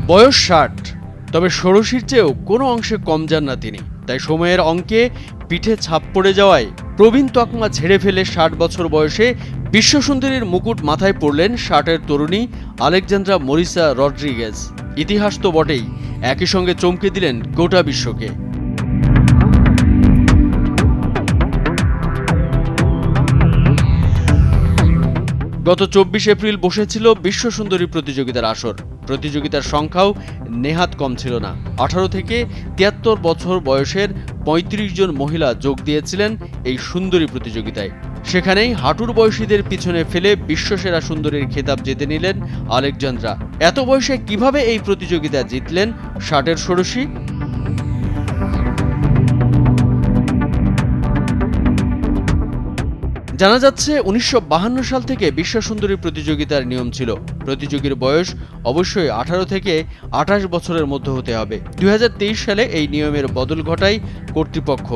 বয়স ৬০, তবে ষোড়শীর চেয়েও কোনো অংশে কম যান না তিনি। তাই সময়ের অঙ্কে পিঠে ছাপ পড়ে যাওয়ায় প্রবীণ তকমা ঝেড়ে ফেলে ৬০ বছর বয়সে বিশ্বসুন্দরীর মুকুট মাথায় পড়লেন ৬০-এর তরুণী আলেকজান্দ্রা মরিসা রড্রিগেজ। ইতিহাস তো বটেই, একই সঙ্গে চমকে দিলেন গোটা বিশ্বকে। গত ২৪ এপ্রিল বসেছিল বিশ্বসুন্দরী প্রতিযোগিতার আসর। প্রতিযোগিতার সংখ্যাও নেহাত কম ছিল না। ১৮ থেকে ৭৩ বছর বয়সের ৩৫ জন মহিলা যোগ দিয়েছিলেন এই সুন্দরী প্রতিযোগিতায়। সেখানেই হাঁটুর বয়সীদের পিছনে ফেলে বিশ্বসেরা সুন্দরীর খেতাব জিতে নিলেন আলেকজান্দ্রা। এত বয়সে কিভাবে এই প্রতিযোগিতা জিতলেন ৬০-এর ষোড়শী? জানা যাচ্ছে ১৯৫২ সাল থেকে বিশ্বসুন্দরী প্রতিযোগিতার নিয়ম ছিল, প্রতিযোগীর বয়স অবশ্যই ১৮ থেকে ২৮ বছরের মধ্যে হতে হবে। ২০২৩ সালে এই নিয়মের বদল ঘটায় কর্তৃপক্ষ।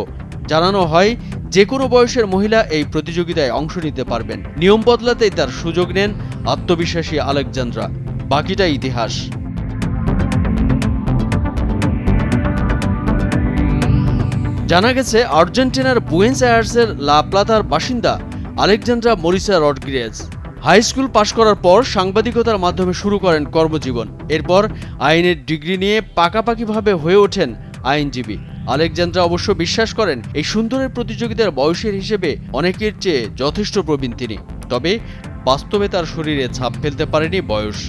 জানানো হয় যে কোনো বয়সের মহিলা এই প্রতিযোগিতায় অংশ নিতে পারবেন। নিয়ম বদলাতেই তার সুযোগ নেন আত্মবিশ্বাসী আলেকজান্দ্রা। বাকিটা ইতিহাস। জানা গেছে আর্জেন্টিনার বুয়েন্স আয়ার্সের লা প্লাতার বাসিন্দা আলেকজান্দ্রা মরিসা রড্রিগেজ হাই স্কুল পাশ করার পর সাংবাদিকতার মাধ্যমে শুরু করেন কর্মজীবন। এরপর আইনের ডিগ্রি নিয়ে পাকাপাকিভাবে হয়ে ওঠেন আইনজীবী। আলেকজান্দ্রা অবশ্য বিশ্বাস করেন এই সুন্দরের প্রতিযোগিতার বয়সের হিসেবে অনেকের চেয়ে যথেষ্ট প্রবীণ তিনি। তবে বাস্তবে তার শরীরে ছাপ ফেলতে পারেনি বয়স।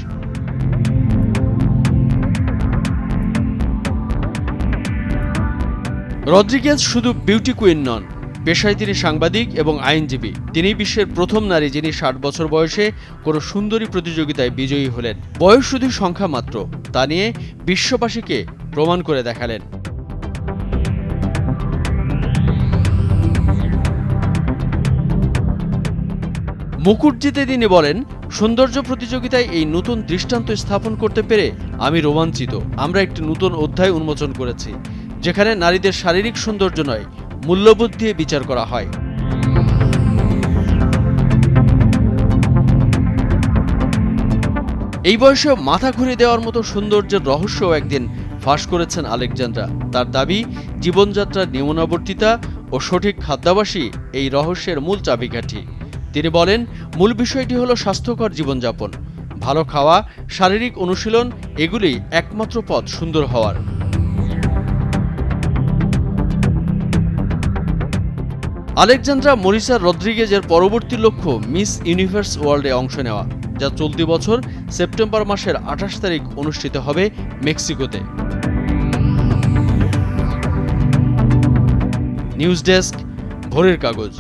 রড্রিগেজ শুধু বিউটি কুইন নন, পেশায় তিনি সাংবাদিক এবং আইনজীবী। তিনি বিশ্বের প্রথম নারী যিনি ৬০ বছর বয়সে কোনো সুন্দরী প্রতিযোগিতায় বিজয়ী হলেন। বয়স শুধু সংখ্যা মাত্র, তা নিয়ে বিশ্ববাসীকে প্রমাণ করে দেখালেন। মুকুট জিতে তিনি বলেন, সৌন্দর্য প্রতিযোগিতায় এই নতুন দৃষ্টান্ত স্থাপন করতে পেরে আমি রোমাঞ্চিত। আমরা একটি নতুন অধ্যায় উন্মোচন করেছি, যেখানে নারীদের শারীরিক সৌন্দর্য নয়, মূল্যবোধ দিয়ে বিচার করা হয়। এই বয়সে মাথা ঘুরিয়ে দেওয়ার মতো সৌন্দর্যের রহস্যও একদিন ফাঁস করেছেন আলেকজান্দ্রা। তার দাবি, জীবনযাত্রার নিয়মানুবর্তিতা ও সঠিক খাদ্যাভ্যাসই এই রহস্যের মূল চাবিকাঠি। তিনি বলেন, মূল বিষয়টি হলো স্বাস্থ্যকর জীবনযাপন, ভালো খাওয়া, শারীরিক অনুশীলন, এগুলি একমাত্র পথ সুন্দর হওয়ার। আলেকজান্দ্রা মরিসা রড্রিগেজের পরবর্তী লক্ষ্য মিস ইউনিভার্স ওয়ার্ল্ডে অংশ নেওয়া, যা চলতি বছর সেপ্টেম্বর মাসের ২৮ তারিখ অনুষ্ঠিত হবে মেক্সিকোতে। নিউজ ডেস্ক, ভোরের কাগজ।